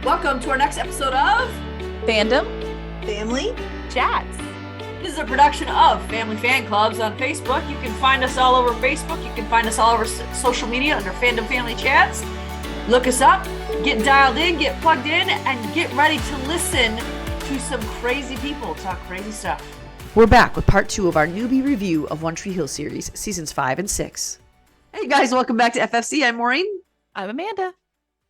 Welcome to our next episode of Fandom Family Chats. This is a production of Family Fan Clubs on Facebook. You can find us all over Facebook. You can find us all over social media under Fandom Family Chats. Look us up, get dialed in, get plugged in, and get ready to listen to some crazy people talk crazy stuff. We're back with part 2 of our newbie review of One Tree Hill series, seasons 5 and 6. Hey guys, welcome back to FFC. I'm Maureen. I'm Amanda.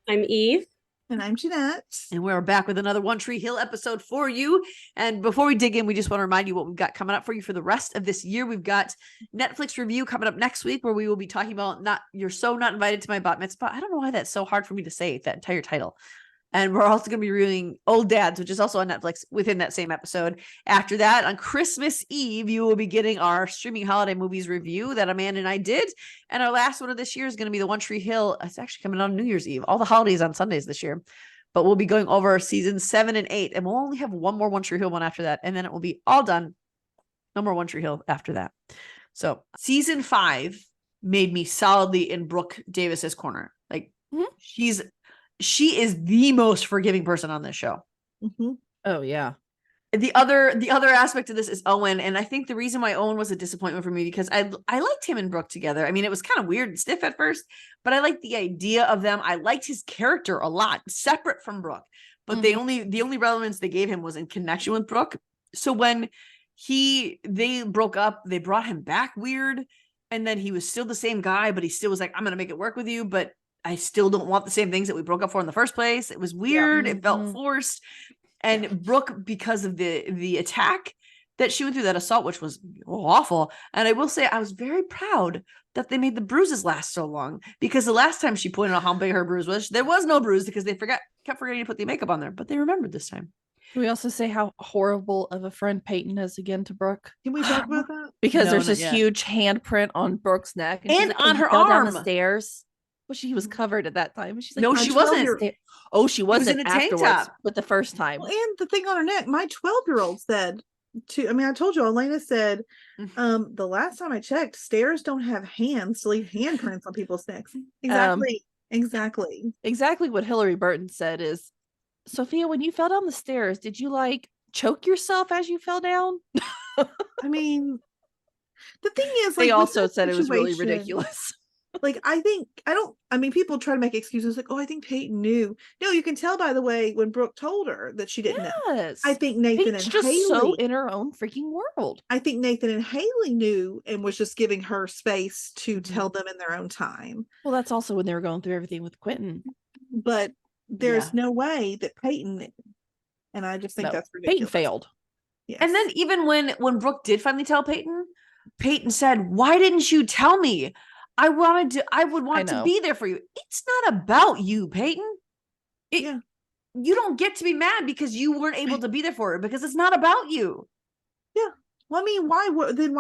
I'm Eve. and I'm Jeanette. And we're back with another One Tree Hill episode for you. And before we dig in, we just want to remind you what we've got coming up for you for the rest of this year. We've got Netflix review coming up next week where we will be talking about You're So Not Invited to My Bat Mitzvah. I don't know why that's so hard for me to say, that entire title. And we're also going to be reviewing Old Dads, which is also on Netflix within that same episode. After that, on Christmas Eve, you will be getting our streaming holiday movies review that Amanda and I did. And our last one of this year is going to be the One Tree Hill. It's actually coming on New Year's Eve. All the holidays on Sundays this year. But we'll be going over seasons 7 and 8. And we'll only have one more One Tree Hill one after that. And then it will be all done. No more One Tree Hill after that. So season 5 made me solidly in Brooke Davis's corner. Like she is the most forgiving person on this show. Mm-hmm. Oh yeah. The other aspect of this is Owen, and I think the reason why Owen was a disappointment for me because I liked him and Brooke together. I mean, it was kind of weird and stiff at first, but I liked the idea of them. I liked his character a lot, separate from Brooke. But the only relevance they gave him was in connection with Brooke. So when they broke up, they brought him back weird, and then he was still the same guy, but he still was like, I'm gonna make it work with you, but I still don't want the same things that we broke up for in the first place. It was weird. It felt forced. And Brooke, because of the attack that she went through, that assault, which was awful. And I will say, I was very proud that they made the bruises last so long, because the last time she pointed out how big her bruise was, there was no bruise because they kept forgetting to put the makeup on there, but they remembered this time. Can we also say how horrible of a friend Peyton is again to Brooke? Can we talk about that? Because No, there's not this yet. huge handprint on Brooke's neck And on her fell down arm. the stairs. Well, she was covered at that time. She's like, No, "I'm she wasn't. 12 years-" Oh, she wasn't in a tank afterwards, top. but the first time. Well, and the thing on her neck, my 12-year-old said I told you, Elena said, the last time I checked, stairs don't have hands to leave handprints on people's necks. Exactly. Exactly what Hillary Burton said is, Sophia, when you fell down the stairs, did you like choke yourself as you fell down? I mean, the thing is, They like, also with that said it was really situation, ridiculous. Like, people try to make excuses like, oh, I think Peyton knew. No, you can tell by the way when Brooke told her that she didn't know. Yes. I think Nathan Peyton's and just Haley, so in her own freaking world. I think Nathan and Haley knew and was just giving her space to tell them in their own time. Well, that's also when they were going through everything with Quentin. But there's no way that Peyton, and I just think that's ridiculous. Peyton failed. Yes. And then even when Brooke did finally tell Peyton said, why didn't you tell me? I would want to be there for you. It's not about you, Peyton. You don't get to be mad because you weren't able to be there for her, because it's not about you. Yeah. Well, I mean, why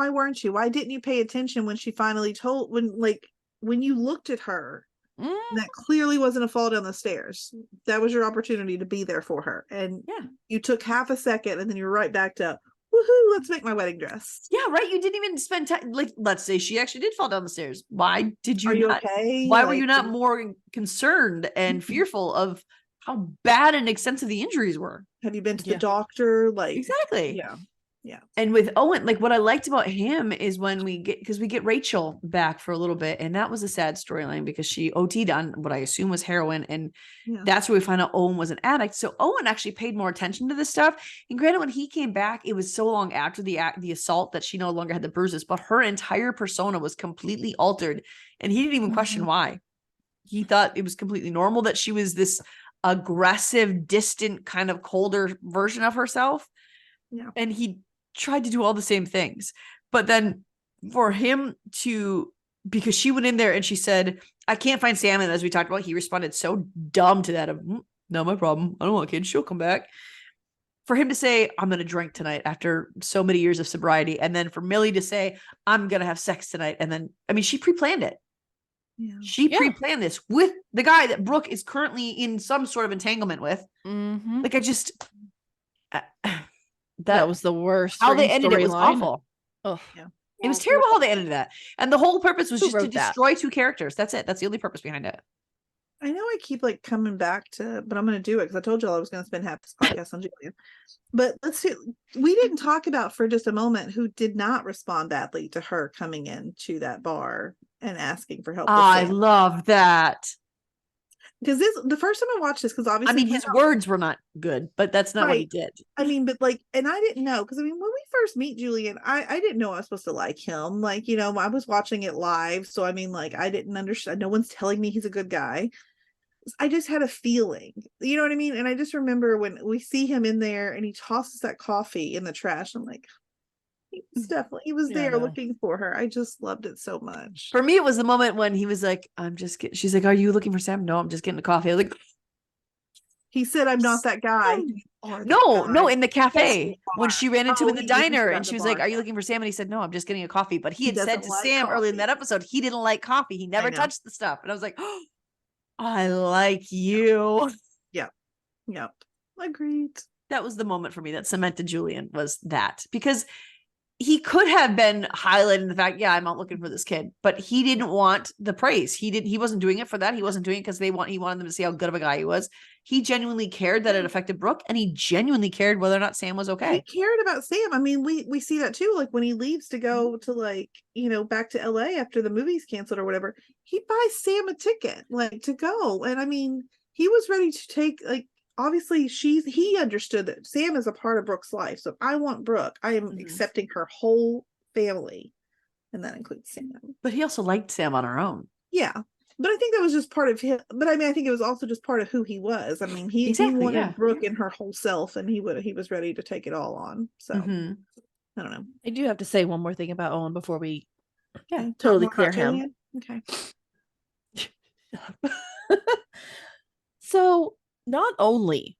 weren't you? Why didn't you pay attention when she finally told, when you looked at her, that clearly wasn't a fall down the stairs. That was your opportunity to be there for her. And you took half a second and then you're right back to, woohoo, let's make my wedding dress. Yeah, right. You didn't even spend time. Like, let's say she actually did fall down the stairs. Why did you? Are you not, okay? Why were you not more concerned and fearful of how bad and extensive the injuries were? Have you been to the doctor? Like, exactly. Yeah. And with Owen, like, what I liked about him is when we get Rachel back for a little bit, and that was a sad storyline because she OT'd on what I assume was heroin, and that's where we find out Owen was an addict. So Owen actually paid more attention to this stuff. And granted, when he came back, it was so long after the assault that she no longer had the bruises, but her entire persona was completely altered, and he didn't even question why. He thought it was completely normal that she was this aggressive, distant, kind of colder version of herself. Yeah. And he tried to do all the same things, but then for him to, because she went in there and she said, I can't find Sam, and as we talked about, he responded so dumb to that of, no, my problem, I don't want kids, she'll come back. For him to say, I'm gonna drink tonight after so many years of sobriety, and then for Millie to say, I'm gonna have sex tonight, and then she pre-planned it. She pre-planned this with the guy that Brooke is currently in some sort of entanglement with. Like, I just that was the worst. How they ended it was line. awful. Oh, it was terrible how they ended that. And the whole purpose was Who just to wrote that? destroy two characters. That's it. That's the only purpose behind it. I know I keep like coming back to, but I'm going to do it because I told y'all I was going to spend half this podcast on Julian. But let's see. We didn't talk about for just a moment who did not respond badly to her coming in to that bar and asking for help with I Sam. love that. Because the first time I watched this, because I obviously mean, his words were not good, but that's not what he Right. did. I mean, but like, and I didn't know because I mean, when we first meet Julian, I didn't know I was supposed to like him. Like, you know, I was watching it live, so I mean, like, I didn't understand. No one's telling me he's a good guy. I just had a feeling, you know what I mean? And I just remember when we see him in there and he tosses that coffee in the trash. I'm like, he was Yeah, there no. looking for her. I just loved it so much. For me, it was the moment when he was like, I'm just getting, she's like, are you looking for Sam? No, I'm just getting a coffee. I was like, He said, I'm not that guy. You are that no, guy. in the cafe when she ran into him in the You diner forgot and the she was like, bar, are you yeah. looking for Sam? And he said, no, I'm just getting a coffee. But he He had said doesn't to like Sam earlier in that coffee. episode, he didn't like coffee. He never know. touched the stuff. And I was like, oh, I like you. Yep. Agreed. That was the moment for me that cemented Julian, was that, because he could have been highlighting the fact, yeah, I'm out looking for this kid, but he didn't want the praise. He wasn't doing it for that. He wasn't doing it because he wanted them to see how good of a guy he was. He genuinely cared that it affected Brooke, and he genuinely cared whether or not Sam was He okay. cared about Sam. I mean, we see that too. Like when he leaves to go to like, you know, back to LA after the movie's canceled or whatever, he buys Sam a ticket like to go. And I mean, he was ready to take like, obviously he understood that Sam is a part of Brooke's life. So if I want Brooke, I am accepting her whole family. And that includes Sam. But he also liked Sam on her own. Yeah. But I think that was just part of him. But I mean, I think it was also just part of who he was. I mean, he Exactly, wanted yeah. Brooke in her whole self, and he was ready to take it all on. So Mhm. I don't know. I do have to say one more thing about Owen before we Okay, talk totally more clear about him. Julian? Okay. So not only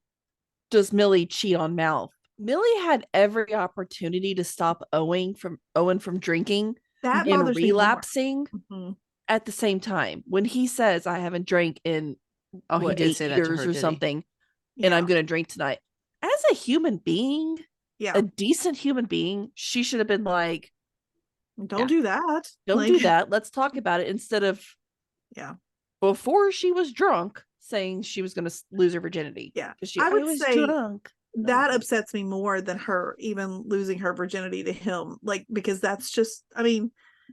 does Millie cheat on Mal, Millie had every opportunity to stop Owen from drinking That and bothers me more. relapsing Mhm. at the same time. When he says, I haven't drank in He did 8 say that to years her, or did he? something, and I'm Yeah. gonna drink tonight. As a human being, Yeah. a decent human being, she should have been like, Don't do that. don't do that. Let's talk about it, instead of Yeah. before she was drunk saying she was going to lose her virginity. Yeah. Because I would was say drunk. that upsets me more than her even losing her virginity to him. Like, because that's just, I mean,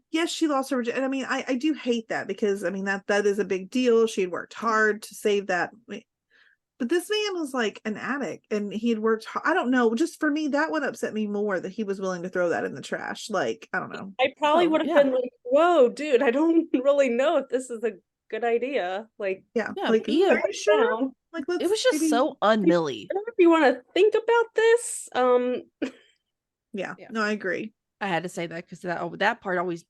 yes, she lost her virginity. I mean, I do hate that because I mean that is a big deal. She had worked hard to save that. But this man was like an addict and he had worked hard. I don't know. Just for me, that would upset me more that he was willing to throw that in the trash. Like, I don't know. I probably would have been like, whoa, dude, I don't really know if this is a good idea. Like, Yeah. Yeah, Like, be a- are you sure? down. Like, let's It was just maybe- so un-Millie. I don't know if you want to think about this. Yeah. Yeah. No, I agree. I had to say that because that part always,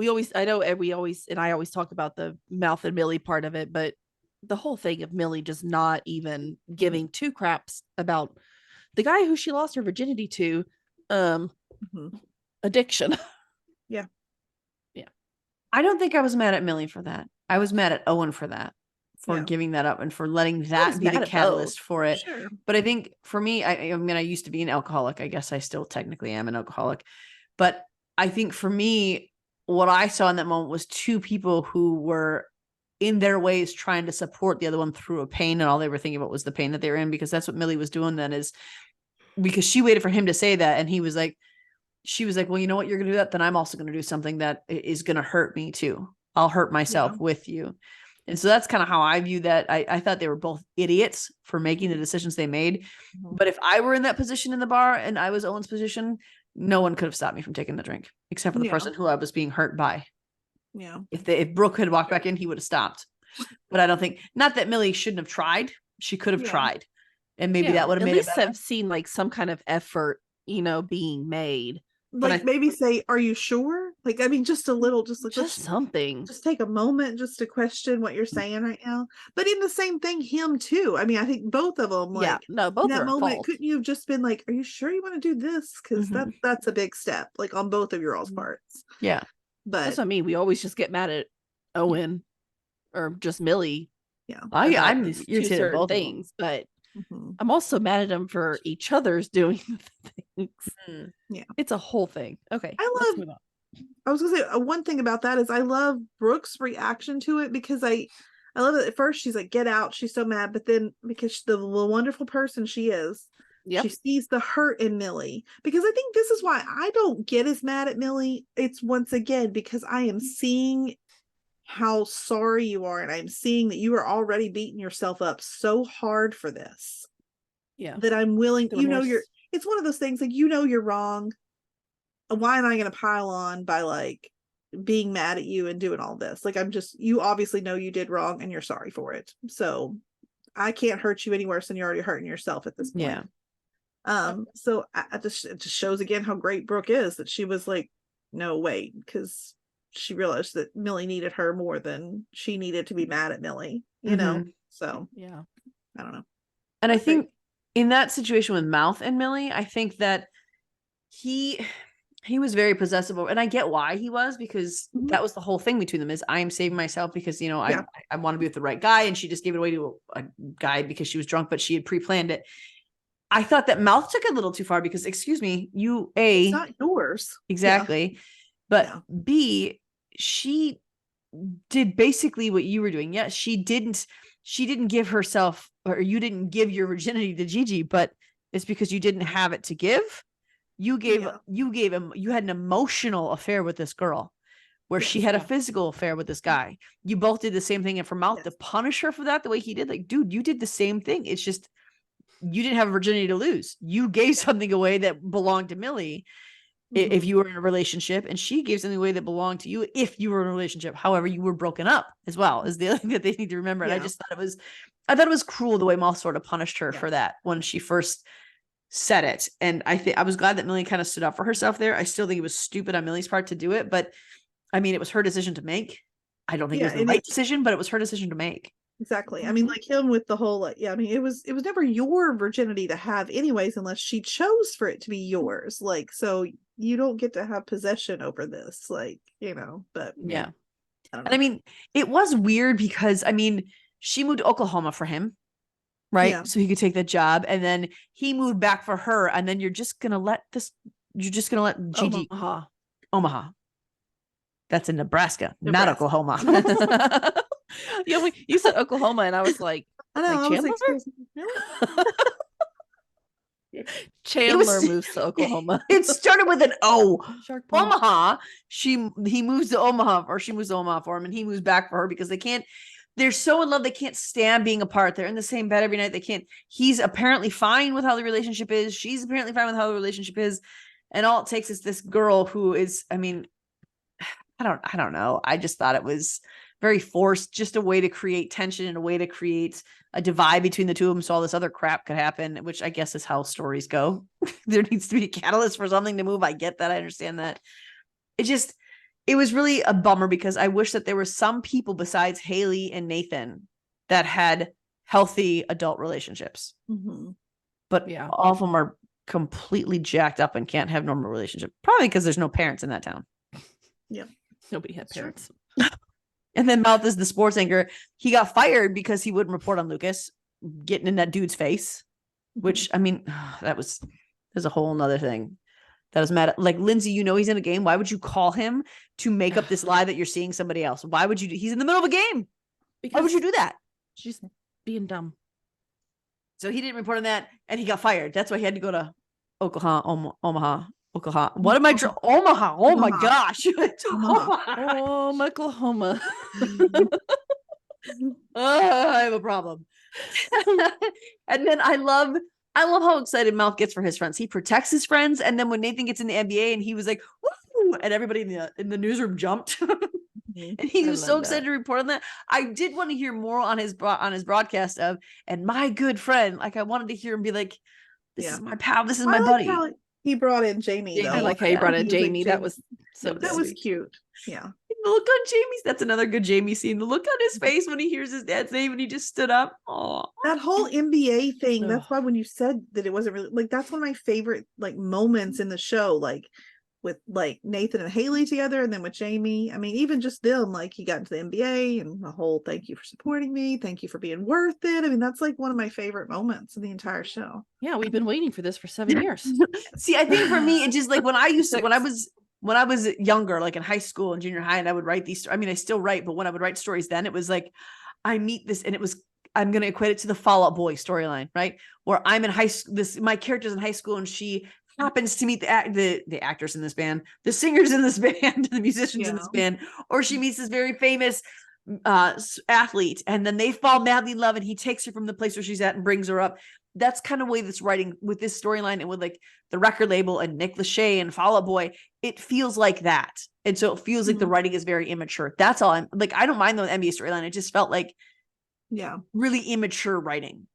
I always talk about the mouth and Millie part of it, but the whole thing of Millie just not even giving two craps about the guy who she lost her virginity to, Mhm. addiction. I don't think I was mad at Millie for that. I was mad at Owen for that, for Yeah. giving that up and for letting was that be mad the at catalyst both. for it. Sure. But I think for me, I mean, I used to be an alcoholic. I guess I still technically am an alcoholic. But I think for me, what I saw in that moment was two people who were in their ways trying to support the other one through a pain, and all they were thinking about was the pain that they were in, because that's what Millie was doing then, is because she waited for him to say that, and he was like, she was like, well, you know what, you're gonna do that, then I'm also gonna do something that is gonna hurt me too. I'll hurt myself with you. And so that's kind of how I view that. I thought they were both idiots for making the decisions they made. Mhm. But if I were in that position in the bar and I was Owen's position, no one could have stopped me from taking the drink except for the Yeah. person who I was being hurt by. Yeah. If Brooke had walked back in, he would have stopped. But I don't think, not that Millie shouldn't have tried. She could have Yeah. tried. And maybe that would have at made least it better. I've seen like some kind of effort, being made. Like maybe say, are you sure? Like, I mean, just a little, just like, Just let's something. just take a moment just to question what you're saying right now. But in the same thing, him too. I mean, I think both of them, like, no, both in that are at moment, fault. couldn't you have just been like, are you sure you want to do this? Because Mhm. that's a big step, like on both of your all's parts. Yeah. But That's what I mean. We always just get mad at Owen or just Millie. yeah. About I'm these you're two saying certain both of them. things, but Mhm. I'm also mad at them for each other's doing things. Yeah. It's a whole thing. Okay. I let's love- move on. I was gonna say one thing about that is I love Brooke's reaction to it because I I love it. At first, she's like, "Get out!" She's so mad, but then because the wonderful person she is, she sees the hurt in Millie. Because I think this is why I don't get as mad at Millie. It's once again because I am seeing how sorry you are, and I'm seeing that you are already beating yourself up so hard for this. Yeah. That I'm willing. The You know, remorse. it's one of those things like, you know, you're wrong. Why am I going to pile on by like being mad at you and doing all this? Like, you obviously know you did wrong and you're sorry for it. So I can't hurt you any worse than you're already hurting yourself at this point. So it just shows again how great Brooke is, that she was like, no, wait, because she realized that Millie needed her more than she needed to be mad at Millie, you know? So Yeah. I don't know. And I think in that situation with Mouth and Millie, I think that he was very possessive, and I get why he was, because that was the whole thing between them, is I am saving myself because, you know, I want to be with the right guy, and she just gave it away to a guy because she was drunk, but she had pre-planned it. I thought that Mouth took it a little too far because, excuse me, it's not yours. Exactly. But B, she did basically what you were doing. Yes, she didn't give herself, or you didn't give your virginity to Gigi, but it's because you didn't have it to give. You gave him, you had an emotional affair with this girl, where she had a physical affair with this guy. You both did the same thing. And for Mouth to punish her for that the way he did, like, dude, you did the same thing. It's just, you didn't have a virginity to lose. You gave something away that belonged to Millie if you were in a relationship, and she gave something away that belonged to you if you were in a relationship. However, you were broken up as well, is the other thing that they need to remember. And I just thought it was cruel the way Mouth sort of punished her for that when she first said it. And I was glad that Millie kind of stood up for herself there. I still think it was stupid on Millie's part to do it, but I mean, it was her decision to make. I don't think it was the right decision, but it was her decision to make. Exactly. I mean, like him with the whole, like, I mean, it was never your virginity to have anyways, unless she chose for it to be yours. Like, so you don't get to have possession over this, like, you know, but yeah. I mean, it was weird because, I mean, she moved to Oklahoma for him, right? Yeah. So he could take the job, and then he moved back for her. And then you're just going to let Gigi Omaha. That's in Nebraska, not Oklahoma. Yeah, you said Oklahoma, and I was like, I know. I was like, Chandler moves to Oklahoma. It started with an O. Shark Pond. Omaha. He moves to Omaha, or she moves to Omaha for him, and he moves back for her because they're so in love, they can't stand being apart. They're in the same bed every night. He's apparently fine with how the relationship is. She's apparently fine with how the relationship is. And all it takes is this girl who is, I mean, I don't know. I just thought it was very forced, just a way to create tension and a way to create a divide between the two of them, so all this other crap could happen, which I guess is how stories go. There needs to be a catalyst for something to move. I get that. I understand that. It was really a bummer because I wish that there were some people besides Haley and Nathan that had healthy adult relationships. But all of them are completely jacked up and can't have normal relationship. Probably because there's no parents in that town. Yeah. Nobody had parents. And then Mouth is the sports anchor. He got fired because he wouldn't report on Lucas getting in that dude's face, which, I mean, there's a whole nother thing that was mad. Like, Lindsay, you know, he's in a game. Why would you call him to make up this lie that you're seeing somebody else? Why would you he's in the middle of a game. Why would you do that? She's being dumb. So he didn't report on that, and he got fired. That's why he had to go to Omaha. What am I? Omaha. Oh my gosh. Omaha. Oklahoma. I have a problem. And then I love how excited Mouth gets for his friends. He protects his friends, and then when Nathan gets in the NBA and he was like, woo, and everybody in the newsroom jumped. And he was so excited to report on that. I did want to hear more on his broadcast of, and my good friend. Like, I wanted to hear him be like, this is my pal, this is my buddy. He brought in Jamie, though. I like how he brought in Jamie. That was so that was cute. Yeah. The look on Jamie's, that's another good Jamie scene. The look on his face when he hears his dad's name and he just stood up. Oh, that whole NBA thing. That's why when you said that it wasn't really, like, that's one of my favorite, like, moments in the show, like with like Nathan and Haley together, and then with Jamie. I mean, even just them, like, he got into the NBA and the whole thank you for supporting me, thank you for being worth it. I mean, that's like one of my favorite moments in the entire show. Yeah, we've been waiting for this for 7 years. See, I think for me, it just, like, when I was younger, like in high school and junior high, and I would write these, I mean, I still write, but when I would write stories then, it was like, I meet this, and I'm going to equate it to the Fall Out Boy storyline, right? Where I'm in high school, my character's in high school, and she happens to meet the actors in this band, the singers in this band, the musicians in this band, or she meets this very famous athlete, and then they fall madly in love, and he takes her from the place where she's at and brings her up. That's kind of way that's writing with this storyline, and with like the record label and Nick Lachey and Fall Out Boy, it feels like that. And so it feels like the writing is very immature. That's all. I'm like, I don't mind the NBA storyline. It just felt like really immature writing,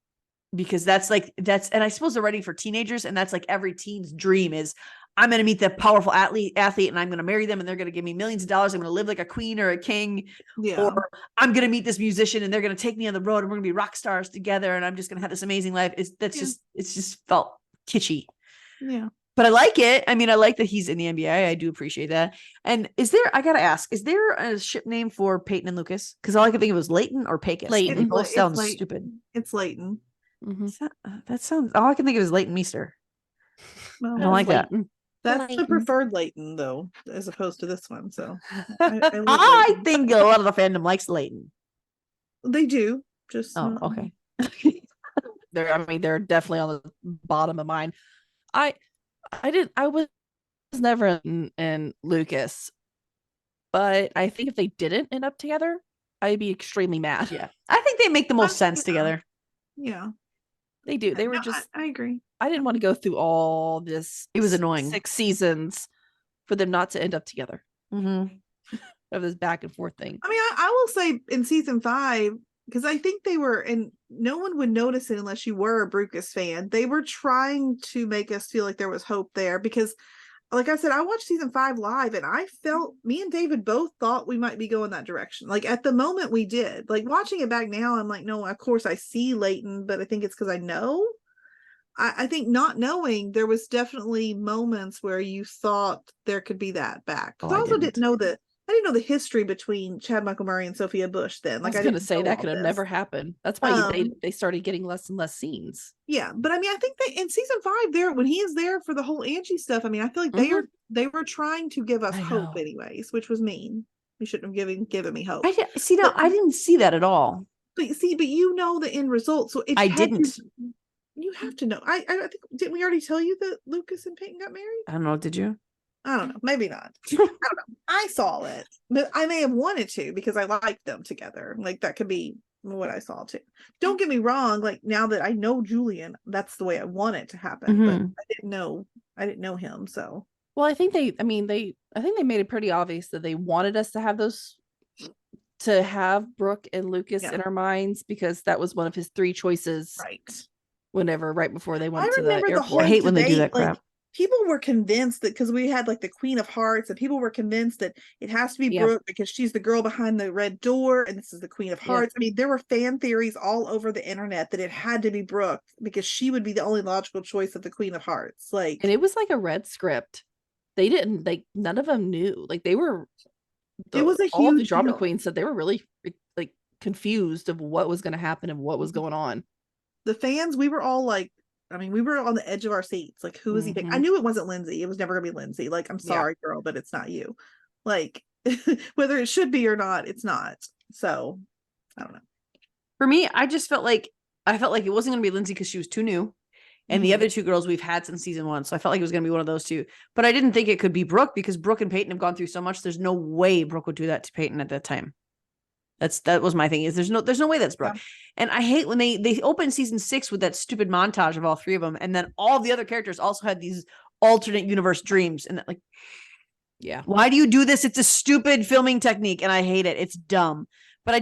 because and I suppose they're writing for teenagers, and that's like every teen's dream is, I'm going to meet the powerful athlete, and I'm going to marry them, and they're going to give me millions of dollars. I'm going to live like a queen or a king. Or I'm going to meet this musician, and they're going to take me on the road, and we're going to be rock stars together, and I'm just going to have this amazing life. It's just felt kitschy. Yeah. But I like it. I mean, I like that he's in the NBA. I do appreciate that. And I got to ask, is there a ship name for Peyton and Lucas? Because all I could think of was Leighton or Pecos. Leighton. They both sound stupid. It's Leighton. That sounds, all I can think of is Leighton Meester. Well, I don't like that. That's the preferred Leighton, though, as opposed to this one. So I I think a lot of the fandom likes Leighton. They do. Just okay. They're definitely on the bottom of mine. I was never in Lucas, but I think if they didn't end up together, I'd be extremely mad. Yeah, I think they make the most sense together. Yeah, they do. They were just. I agree. I didn't want to go through all this. It was annoying. 6 seasons for them not to end up together. Mm-hmm. Of this back and forth thing. I mean, I will say in season 5, because I think they were, and no one would notice it unless you were a Brucus fan. They were trying to make us feel like there was hope there, because, like I said, I watched season 5 live, and I felt, me and David both thought we might be going that direction. Like at the moment we did. Like watching it back now, I'm like, no, of course I see Leighton, but I think it's because I know. I think not knowing, there was definitely moments where you thought there could be that back. Oh, I also didn't know the history between Chad Michael Murray and Sophia Bush then. Like I was going to say that could have never happened. That's why they started getting less and less scenes. Yeah, but I mean, I think that in season 5 there, when he is there for the whole Angie stuff, I mean, I feel like they were trying to give us hope anyways, which was mean. You shouldn't have given me hope. I didn't see that at all. But you know the end result. So I didn't. You have to know. I think, didn't we already tell you that Lucas and Peyton got married? I don't know. Did you? I don't know. Maybe not. I don't know. I saw it, but I may have wanted to because I liked them together. Like that could be what I saw too. Don't get me wrong. Like now that I know Julian, that's the way I want it to happen. But I didn't know him. So well, I think they made it pretty obvious that they wanted us to have Brooke and Lucas in our minds, because that was one of his 3 choices. Right. Right before they went to the airport. I hate when they do that crap. People were convinced that, because we had like the Queen of Hearts, and people were convinced that it has to be Brooke because she's the girl behind the red door, and this is the Queen of Hearts. I mean, there were fan theories all over the internet that it had to be Brooke because she would be the only logical choice of the Queen of Hearts. Like, and it was like a red script. They didn't, like, none of them knew. Like, they were. It was a huge all the drama deal. queens said they were really like confused of what was going to happen and what was going on. The fans, we were all like, I mean, we were on the edge of our seats. Like, who is he picking? I knew it wasn't Lindsay. It was never gonna be Lindsay. Like, I'm sorry, girl, but it's not you. Like, whether it should be or not, it's not. So, I don't know. For me, I felt like it wasn't gonna be Lindsay because she was too new, and the other 2 girls we've had since season 1. So I felt like it was gonna be one of those 2. But I didn't think it could be Brooke, because Brooke and Peyton have gone through so much. There's no way Brooke would do that to Peyton at that time. That was my thing, is there's no way that's Brooke. And I hate when they open season 6 with that stupid montage of all 3 of them, and then all the other characters also had these alternate universe dreams, and like, why do you do this? It's a stupid filming technique, and I hate it. It's dumb. But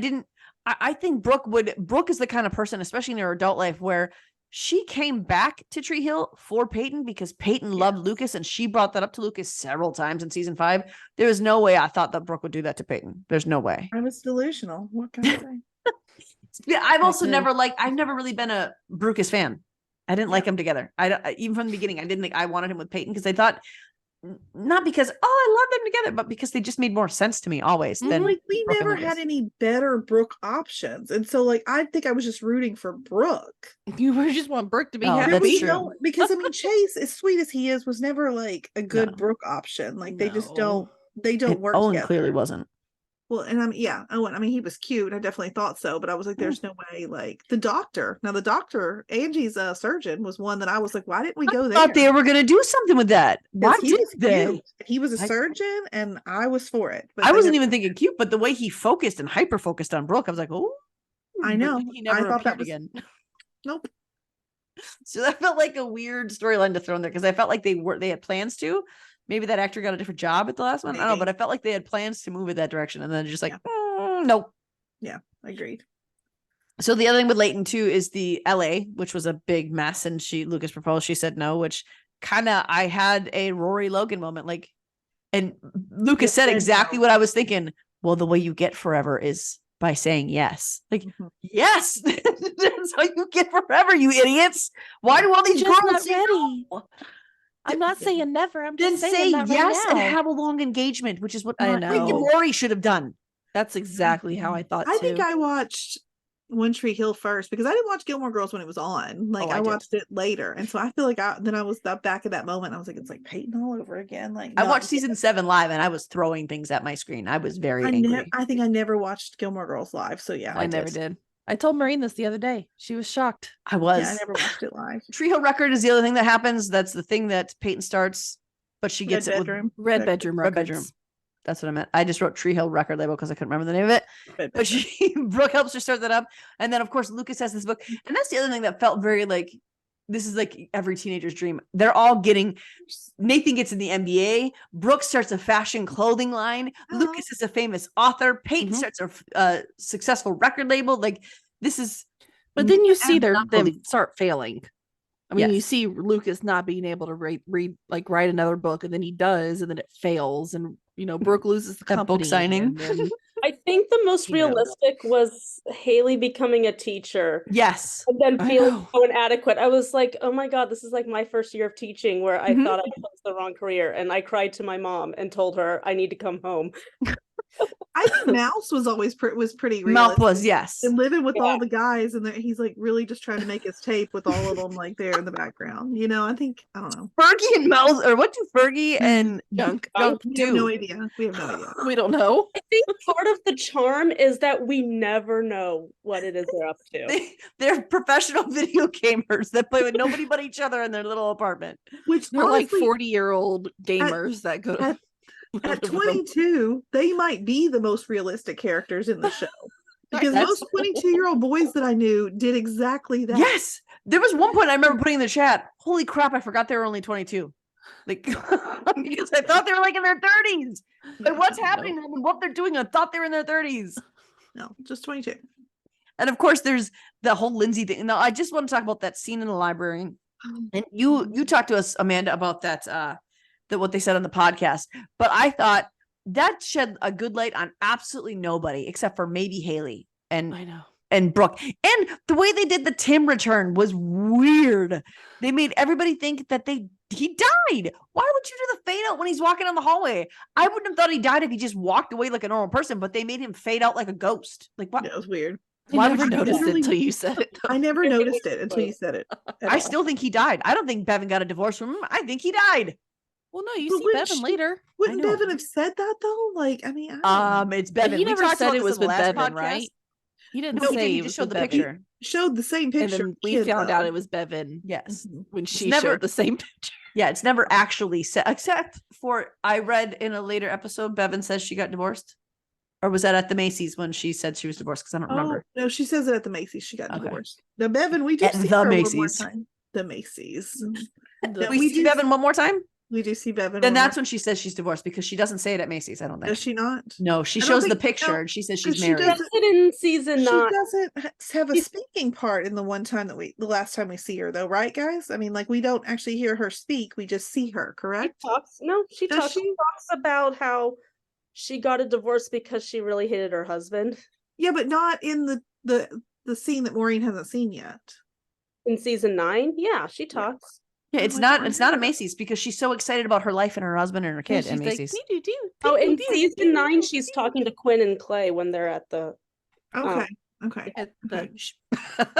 I think Brooke is the kind of person, especially in her adult life, where she came back to Tree Hill for Peyton because Peyton loved Lucas, and she brought that up to Lucas several times in season 5. There was no way I thought that Brooke would do that to Peyton. There's no way. I was delusional. What can I say? Yeah, I've never really been a Brucus fan. I didn't like them together. Even from the beginning, I didn't think I wanted him with Peyton, because I thought, not because, I love them together, but because they just made more sense to me always. Than like, we never had any better Brooke options. And so, like, I think I was just rooting for Brooke. You just want Brooke to be happy. That's true. Because, I mean, Chase, as sweet as he is, was never like a good Brooke option. Like, they just don't work together. Clearly wasn't. Well, and I mean, he was cute. I definitely thought so, but I was like, there's no way. Like the doctor. Now, the doctor, Angie's surgeon, was one that I was like, why didn't we go I there? thought they were gonna do something with that. Why 'Cause he did was they? cute. He was a I- surgeon, and I was for it. But I they wasn't never- even thinking cute, but the way he focused and hyper focused on Brooke, I was like, oh, I but know. then he never I thought that appeared was- again. Nope. So that felt like a weird storyline to throw in there because I felt like they had plans to. Maybe that actor got a different job at the last one. I don't know, Maybe. but I felt like they had plans to move in that direction, and then just like, Yeah. nope. Agreed. So the other thing with Leighton too is the LA, which was a big mess, and Lucas proposed, she said no, which kind of I had a Rory Logan moment, like, and Lucas said said exactly no. what I was thinking. Well, the way you get forever is by saying yes. Like, Mhm. yes, that's how you get forever, you idiots. Why do all these Just girls not say ready. no? I'm not saying never. I'm Then just say saying that right yes and now. have a long engagement, which is what I freaking know. Rory should have done. That's exactly how I thought I too. think I watched One Tree Hill first because I didn't watch Gilmore Girls when it was on. Like Oh, I I did. watched it later, and so I feel like I was back at that moment. I was like, it's like Peyton all over again. Like I not- watched season 7 live and I was throwing things at my screen. I was very angry. I think I never watched Gilmore Girls live. So yeah, I never did. I told Maureen this the other day. She was shocked. I was. Yeah, I never watched it live. Tree Hill Record is the other thing that happens. That's the thing that Peyton starts, but she gets it with Red Bedroom Red Records. Bedroom. That's what I meant. I just wrote Tree Hill Record label because I couldn't remember the name of it. Red But Bedroom. Brooke helps her start that up. And then of course Lucas has this book. And that's the other thing that felt very like this is like every teenager's dream. They're all getting Nathan gets in the NBA. Brooke starts a fashion clothing line. Oh. Lucas is a famous author. Peyton Mhm. starts a successful record label. Like this is But then you see them unbelievable. start failing. I mean, you Yes. see Lucas not being able to write another book, and then he does, and then it fails, and Brooke loses the That book company. signing. and then- I think the most You know. realistic was Haley becoming a teacher Yes. and then I feeling know. so inadequate. I was like, oh my God, this is like my first year of teaching where I Mhm. thought I chose the wrong career. And I cried to my mom and told her I need to come home. I think Mouse was always pretty Mouth realistic. was, yes. And living with Yeah. all the guys, and he's like really just trying to make his tape with all of them like there in the background. I think I don't know. Fergie and Mouse, or what do Fergie and Junk. Junk We have no do? idea. We have no idea. We don't know. I think part of the charm is that we never know what it is they're up to. They're professional video gamers that play with nobody but each other in their little apartment. Which They're like honestly, 40-year-old gamers that go at- live at with them. 22, they might be the most realistic characters in the show. Because That's- most 22-year-old boys that I knew did exactly that. Yes. There was one point I remember putting in the chat, holy crap, I forgot they were only 22. Like, because I thought they were like in their 30s. But what's happening to them and what they're doing, I thought they were in their 30s. No, just 22. And of course, there's the whole Lindsay thing. Now, I just want to talk about that scene in the library. And you talked to us, Amanda, about that what they said on the podcast. But I thought that shed a good light on absolutely nobody except for maybe Haley I know. and Brooke. And the way they did the Tim return was weird. They made everybody think that he died. Why would you do the fade out when he's walking down the hallway? I wouldn't have thought he died if he just walked away like a normal person, but they made him fade out like a ghost. Like what? Yeah, it was weird. I Why would never you do noticed that? it until you said it. though. I never I think noticed we it until you said it. at I all. still think he died. I don't think Bevan got a divorce from him. I think he died. Well, no, you But see wouldn't Bevan she- later. Wouldn't know. Bevan have said that though? Like, I mean, I don't know. It's But Bevan. he We never talked said about it this was in the with last Bevan, podcast. right? He didn't No, he say didn't. He it was just showed with the Bevan. picture. Showed the same And picture. then we kid, found though. out it was Bevan Yes. Mhm. when she never- showed the same picture. Yeah, it's never actually said, except for I read in a later episode, Bevan says she got divorced. Or was that at the Macy's when she said she was divorced? Because I don't remember. Oh, no, she says it at the Macy's. She got Okay. divorced. Now, Bevan, we do At see the her one more Macy's. time. The Macy's. The- We we see do Bevan one more time? We do see Bevan. Then one more that's when she says she's divorced because she doesn't say it at Macy's, I don't think. Does she not? No, she I don't shows the think- picture no, and she says 'cause she's she married. does- That's it in season She 9. doesn't have a She's- speaking part in the last time we see her, though, right, guys? I mean, like, we don't actually hear her speak. We just see her, She correct? talks. No, she Does talks. She she? talks about how she got a divorce because she really hated her husband Yeah, but not in the scene that Maureen hasn't seen yet. in season 9. Yeah, she talks. Yeah, Oh it's my not God. it's not a Macy's because she's so excited about her life and her husband and her kid she's at like, Macy's. "Doo-doo-doo, Oh, in doo-doo-doo, season doo-doo-doo, 9, she's talking to Quinn and Clay when they're at the. Okay. Okay. at the- Okay.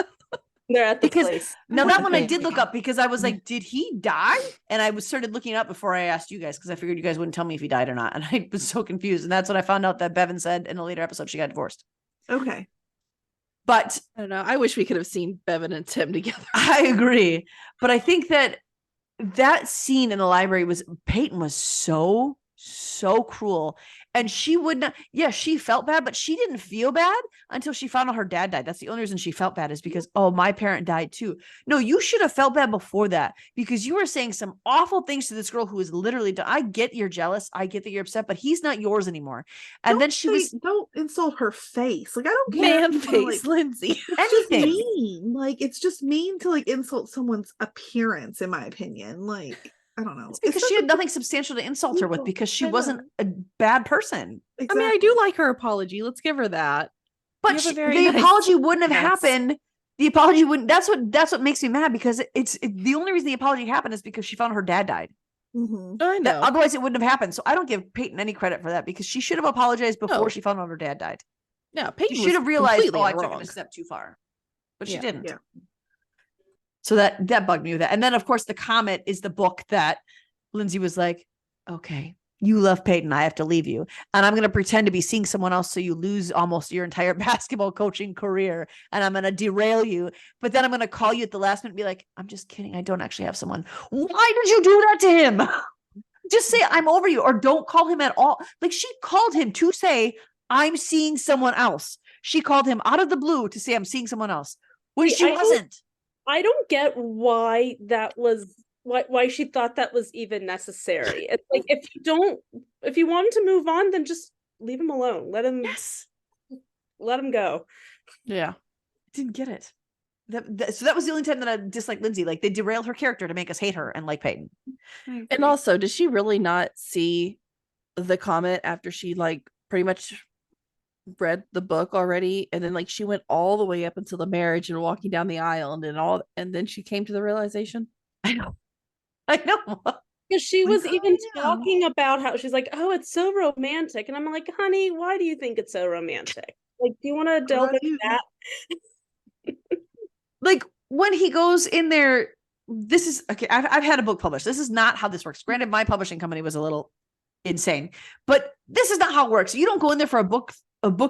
They're at the Because place. now that one I Okay. did look up because I was Yeah. like, did he die? And I started looking up before I asked you guys because I figured you guys wouldn't tell me if he died or not. And I was so confused. And that's what I found out that Bevan said in a later episode she got divorced. Okay. But I don't know. I wish we could have seen Bevan and Tim together. I agree. But I think that scene in the library was Peyton was so cruel. And she would not, she felt bad, but she didn't feel bad until she found out her dad died. That's the only reason she felt bad is because, oh, my parent died too. No, you should have felt bad before that because you were saying some awful things to this girl who is literally, I get you're jealous. I get that you're upset, but he's not yours anymore. And then Don't insult her face. Like, I don't care. Man if you wanna, face Lindsay. it's just anything. mean. Like, it's just mean to like insult someone's appearance, in my opinion. Like, I don't know. It's because not she had the- nothing substantial to insult her with because she I know. wasn't a bad person. I mean, I do like her apology. Let's give her that. But have a she, very the nice apology wouldn't have mess. happened. The apology wouldn't. That's what makes me mad because the only reason the apology happened is because she found her dad died. Mhm. I know. Otherwise, it wouldn't have happened. So I don't give Peyton any credit for that because she should have apologized before No. she found out her dad died. Yeah, Peyton She should have realized, completely oh, I took wrong. it a step too far, but she Yeah. didn't. Yeah. So that bugged me with that. And then, of course, the Comet is the book that Lindsay was like, okay, you love Peyton. I have to leave you. And I'm going to pretend to be seeing someone else. So you lose almost your entire basketball coaching career. And I'm going to derail you. But then I'm going to call you at the last minute and be like, I'm just kidding. I don't actually have someone. Why did you do that to him? Just say, I'm over you, or don't call him at all. Like, she called him to say, I'm seeing someone else. She called him out of the blue to say, I'm seeing someone else when See, she wasn't. I don't get why that was why she thought that was even necessary. It's like if you want him to move on, then just leave him alone. Let him go. I Yeah. didn't get it. So that was the only time that I disliked Lindsay. Like, they derailed her character to make us hate her and like Peyton. And also, did she really not see the Comet after she like pretty much read the book already? And then like she went all the way up until the marriage and walking down the aisle and then she came to the realization. I know. Because she Like, was even yeah. talking about how she's like, oh, it's so romantic. And I'm like, honey, why do you think it's so romantic? Like, do you want to delve about into you? that? Like, when he goes in there, this is okay. I've had a book published. This is not how this works. Granted, my publishing company was a little insane, but this is not how it works. You don't go in there for a book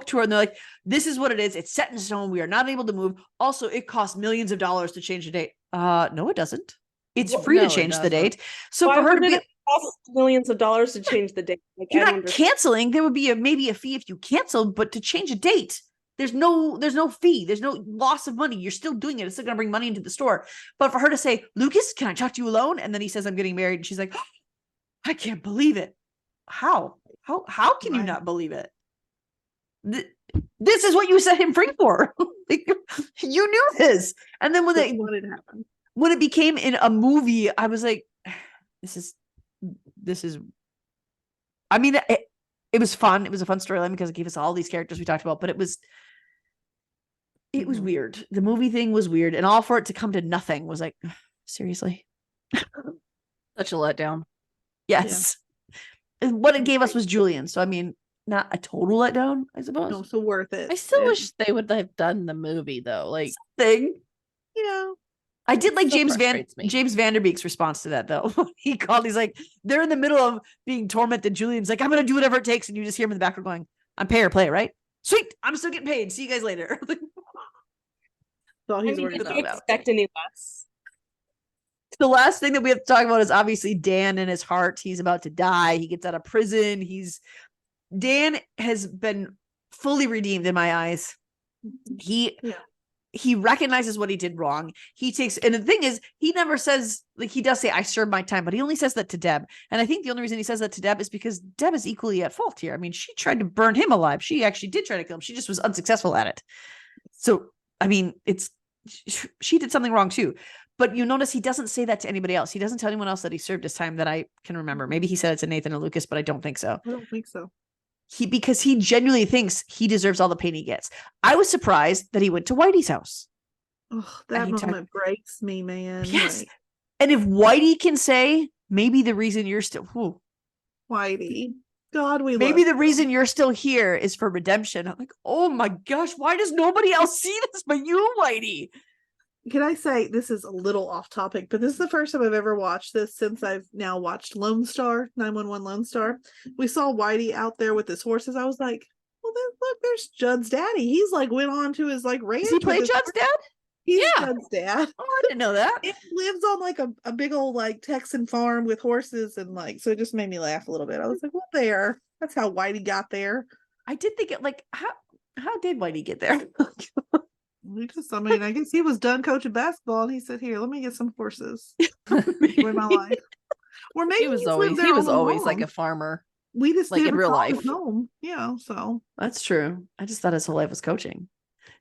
tour and they're like, this is what it is. It's set in stone. We are not able to move. Also, it costs millions of dollars to change the date. No, it doesn't. It's Well, free no, to it change the doesn't. date. So Why for her to would be, it cost millions of dollars to change the date? Like, you're I don't not understand. canceling. There would be maybe a fee if you canceled, but to change a date, there's no fee. There's no loss of money. You're still doing it. It's still going to bring money into the store. But for her to say, Lucas, can I talk to you alone? And then he says, I'm getting married. And she's like, oh, I can't believe it. How can you Right. not believe it? This is what you set him free for. Like, you knew this. And then That's what had happened. when it became in a movie, I was like, this is, I mean, it was fun. It was a fun storyline because it gave us all these characters we talked about, but it was Mhm. weird. The movie thing was weird. And all for it to come to nothing was like, seriously? Such a letdown. Yes. And what it gave us was Julian. So, I mean, not a total letdown, I suppose. No, so worth it. I still Yeah. wish they would have done the movie though. Like, Thing. Yeah. I did like Still James frustrates me. Vanderbeek's response to that though. He called, he's like, they're in the middle of being tormented. Julian's like, I'm gonna do whatever it takes, and you just hear him in the background going, I'm pay or play, right? Sweet, I'm still getting paid. See you guys later. That's all I he's mean, worried did about. you expect any less? The last thing that we have to talk about is obviously Dan and his heart. He's about to die. He gets out of prison. Dan has been fully redeemed in my eyes. He recognizes what he did wrong. He takes, and the thing is, he never says, like, he does say, I served my time, but he only says that to Deb. And I think the only reason he says that to Deb is because Deb is equally at fault here. I mean, she tried to burn him alive. She actually did try to kill him. She just was unsuccessful at it. So, I mean, she did something wrong too. But you notice he doesn't say that to anybody else. He doesn't tell anyone else that he served his time that I can remember. Maybe he said it to Nathan and Lucas, but I don't think so. I don't think so. Because he genuinely thinks he deserves all the pain he gets. I was surprised that he went to Whitey's house. Oh, And that he moment breaks me, man. Yes. Like, And if Whitey can say, maybe the reason you're still, Whitey. God, we maybe love the you. reason you're still here is for redemption. I'm like, oh my gosh, why does nobody else see this but you, Whitey? can I say this is a little off topic, but this is the first time I've ever watched this since I've now watched Lone Star, 911 Lone Star. We saw Whitey out there with his horses. I was like, well, look, there's Judd's daddy. He's like went on to his like ranch. Does he play with his Judd's horse. dad? He's Yeah. Judd's dad. Oh, I didn't know that. It lives on like a big old like Texan farm with horses and like, so it just made me laugh a little bit. I was like, well, there. That's how Whitey got there. I did think it like how did Whitey get there? I guess he was done coaching basketball and he said, here, let me get some horses. Enjoy my life. Or maybe He was he's always lived there all like along. a farmer. We just like in never real called life. him home. Yeah, so That's true. I just thought his whole life was coaching.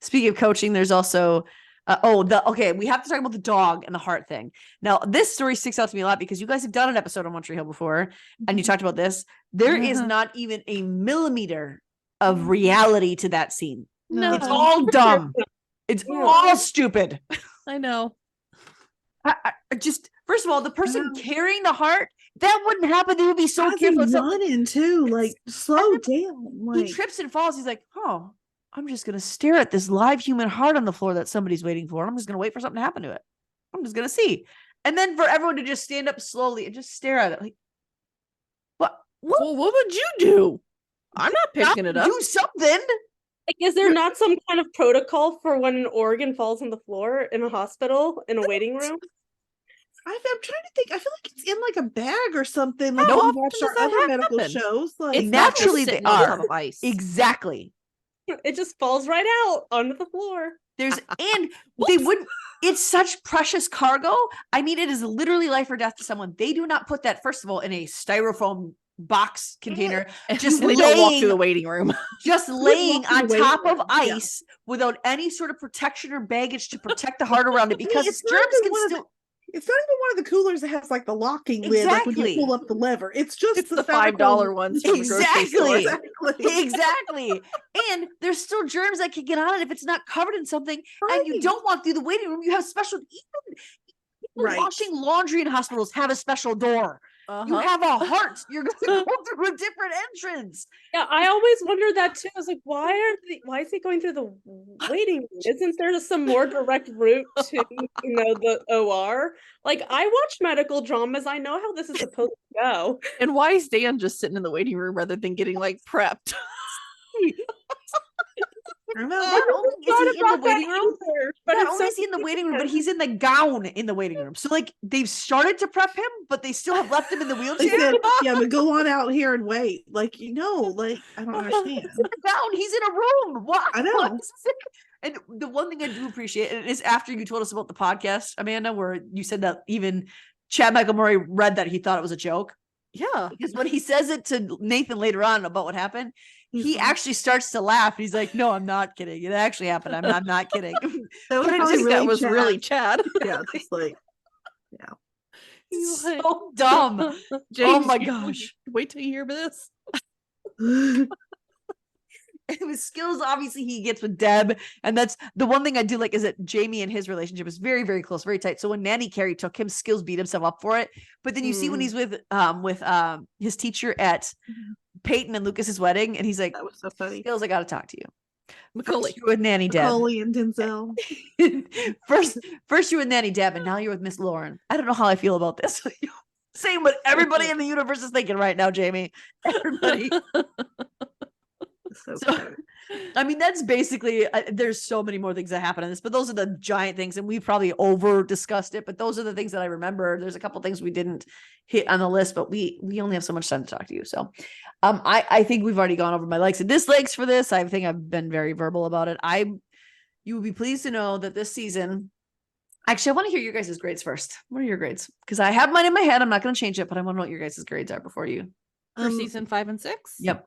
Speaking of coaching, there's also we have to talk about the dog and the heart thing. Now, this story sticks out to me a lot because you guys have done an episode on One Tree Hill before, and you talked about this. There is not even a millimeter of reality to that scene. No. It's all dumb. It's all stupid. I know. I just, first of all, the person carrying the heart, that wouldn't happen. They would be so how's careful. he It's like- running too? Like slow down. he Like trips and falls. He's like, oh, I'm just going to stare at this live human heart on the floor that somebody's waiting for. I'm just going to wait for something to happen to it. I'm just going to see. And then for everyone to just stand up slowly and just stare at it. Like, what? Well, what would you do? I'm not picking it up. Do something. Like, is there not some kind of protocol for when an organ falls on the floor in a hospital in a waiting room? I'm trying to think. I feel like it's in like a bag or something. Like How when we often watched does our that other medical happen? shows. Like It's not just naturally sitting they on are. top of ice. Exactly. It just falls right out onto the floor. There's, and they would, it's such precious cargo. I mean, it is literally life or death to someone. They do not put that, first of all, in a styrofoam box container, just And they don't walk through laying the waiting room. just laying walk in the on top waiting of room, yeah. ice without any sort of protection or baggage to protect the heart around it because it's not germs even can one of still. it's not even one of the coolers that has like the locking lid, like when Exactly. you pull up the lever. It's just It's the styrofoam- $5 ones from the grocery store. Exactly. Exactly. And there's still germs that can get on it if it's not covered in something. And you Right. don't walk through the waiting room. You have special, even people Right. washing laundry in hospitals have a special door. You Uh-huh. have a heart. You're going to go through a different entrance. Yeah, I always wondered that too. I was like, why is he going through the waiting room? Isn't there just some more direct route to the OR? Like, I watch medical dramas. I know how this is supposed to go. And why is Dan just sitting in the waiting room rather than getting like prepped? Remember? Not only is Thought he in the about that waiting room, either, but not it's only so is he in the waiting room, but he's in the gown in the waiting room. So like they've started to prep him, but they still have left him in the They wheelchair. said, yeah, but go on out here and wait. Like, like I don't understand. He's in a gown. He's in a room. What? I know. What is this? And the one thing I do appreciate, and is after you told us about the podcast, Amanda, where you said that even Chad Michael Murray read that he thought it was a joke. Yeah. Because when he says it to Nathan later on about what happened, he Mhm. actually starts to laugh. He's like, "No, I'm not kidding. It actually happened. I'm not kidding." That was But I probably just- That was Chad. really Chad. Yeah, just like It's so dumb. James, my you- gosh. Wait till you hear this. With skills, obviously he gets with Deb, and that's the one thing I do like is that Jamie and his relationship is very, very close, very tight. So when Nanny Carey took him, Skills beat himself up for it. But then you see when he's with his teacher at Peyton and Lucas's wedding, and he's like, that was so funny. Skills, I got to talk to you. Macaulay. First you're with Nanny Deb. Macaulay and Denzel. first you're with Nanny Deb, and now you're with Miss Lauren. I don't know how I feel about this. Same what everybody in the universe is thinking right now, Jamie. Everybody. So So, cute. I mean, that's basically, there's so many more things that happen in this, but those are the giant things, and we probably over discussed it, but those are the things that I remember. There's a couple things we didn't hit on the list, but we only have so much time to talk to you. So I think we've already gone over my likes and dislikes for this. I think I've been very verbal about it. You would be pleased to know that this season, actually, I want to hear your guys' grades first. What are your grades? Because I have mine in my head. I'm not going to change it, but I want to know what your guys' grades are before you. For season 5 and 6? Yep.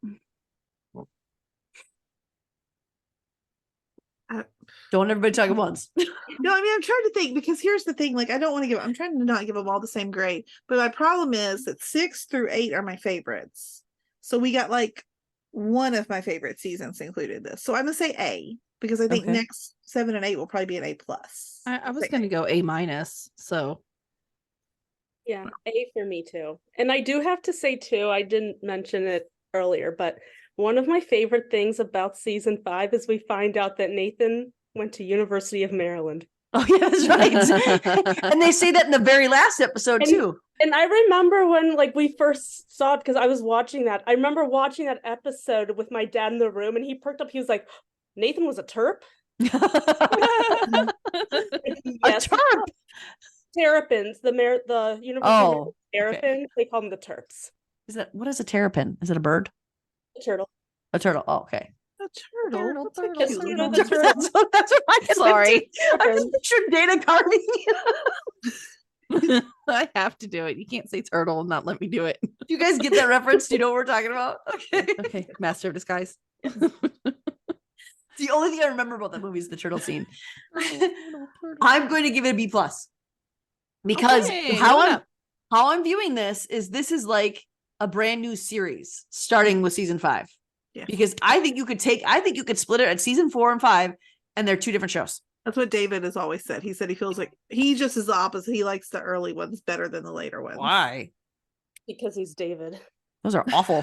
Don't everybody talk at once. No, I mean, I'm trying to think because here's the thing. Like, I don't want to I'm trying to not give them all the same grade. But my problem is that 6 through 8 are my favorites. So we got like one of my favorite seasons included this. So I'm going to say A because I think Okay. next 7 and 8 will probably be an A plus. I was Say going to go A-. So Yeah, A for me too. And I do have to say too, I didn't mention it earlier, but one of my favorite things about season 5 is we find out that Nathan went to University of Maryland. Oh yeah, that's right. And they say that in the very last episode And- too. And I remember when like we first saw it because I was watching that. I remember watching that episode with my dad in the room, and he perked up. He was like, "Nathan was a terp." A terp. Terrapins, the University Oh, of Terrapins, they call them the terps. What is a terrapin? Is it a bird? The turtle. A turtle. Oh, okay. A turtle. Turtle, That's a turtle, cute turtle, little- the turtle. That's what I can Sorry. I just pictured Dana carving. I have to do it. You can't say turtle and not let me do it. Do you guys get that reference? Do you know what we're talking about? Okay. Okay, master of disguise. The only thing I remember about that movie is the turtle scene. I'm going to give it a B plus because Okay, how moving I'm up. how I'm viewing this is like a brand new series starting with season 5. Yes. Because I think you could split it at season 4 and 5, and they're 2 different shows. That's what David has always said. He said he feels like he just is the opposite. He likes the early ones better than the later ones. Why? Because he's David. Those are awful.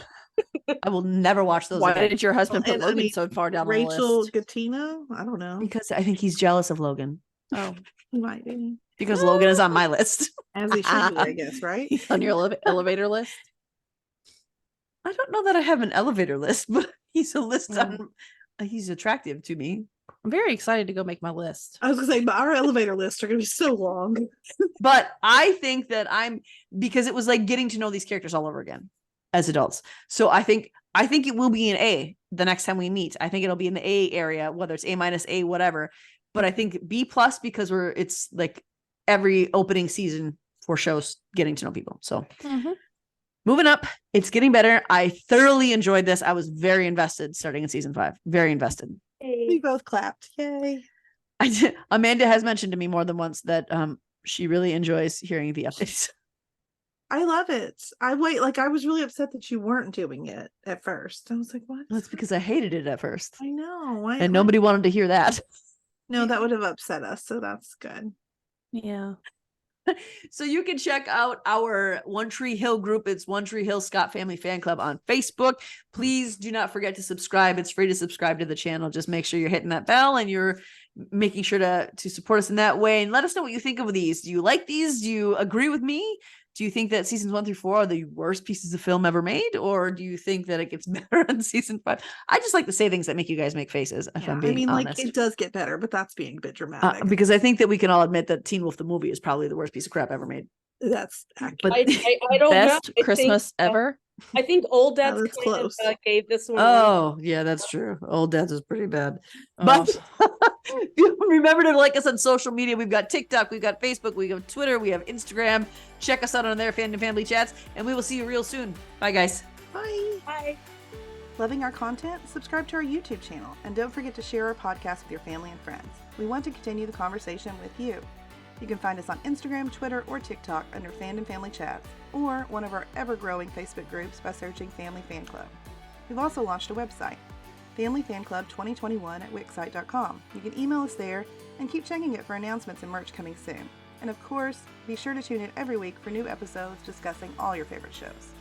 I will never watch those Why again. did your husband Well, put and I Logan mean, so far down on the Rachel list? Gattina? I don't know. Because I think he's jealous of Logan. Oh, He might be. Because Logan is on my list. As he should be, I guess, right? he's on your elevator list. I don't know that I have an elevator list, but he's a list Mm. on. He's attractive to me. I'm very excited to go make my list. I was gonna say, but our elevator lists are gonna be so long. But I think that because it was like getting to know these characters all over again as adults. So I think it will be an A the next time we meet. I think it'll be in the A area, whether it's A minus A, whatever. But I think B plus because it's like every opening season for shows getting to know people. So moving up, it's getting better. I thoroughly enjoyed this. I was very invested starting in season 5. Very invested. We both clapped. Yay. Amanda has mentioned to me more than once that she really enjoys hearing the updates. I love it. I was really upset that you weren't doing it at first. I was like, what? That's because I hated it at first. I know. Why, And nobody wanted to hear that. No, that would have upset us. So that's good. Yeah. So you can check out our One Tree Hill group. It's One Tree Hill Scott Family Fan Club on Facebook. Please do not forget to subscribe. It's free to subscribe to the channel. Just make sure you're hitting that bell and you're making sure to support us in that way. And let us know what you think of these. Do you like these? Do you agree with me? Do you think that seasons 1 through 4 are the worst pieces of film ever made? Or do you think that it gets better in season 5? I just like to say things that make you guys make faces, if I'm being honest. like it does get better, but that's being a bit dramatic. Because I think that we can all admit that Teen Wolf the movie is probably the worst piece of crap ever made. That's accurate. But I don't Best know. I Christmas think, ever. I think Old Yeah, Dad's that's kind close. of gave this one. Oh, yeah, that's true. Old Dad's is pretty bad. Oh. But remember to like us on social media. We've got TikTok, we've got Facebook, we have Twitter, we have Instagram. Check us out on their Fandom Family Chats, and we will see you real soon. Bye, guys. Bye. Bye. Loving our content? Subscribe to our YouTube channel and don't forget to share our podcast with your family and friends. We want to continue the conversation with you. You can find us on Instagram, Twitter, or TikTok under Fandom Family Chats, or one of our ever-growing Facebook groups by searching Family Fan Club. We've also launched a website, Family Fan Club 2021 at wixsite.com. You can email us there and keep checking it for announcements and merch coming soon. And of course, be sure to tune in every week for new episodes discussing all your favorite shows.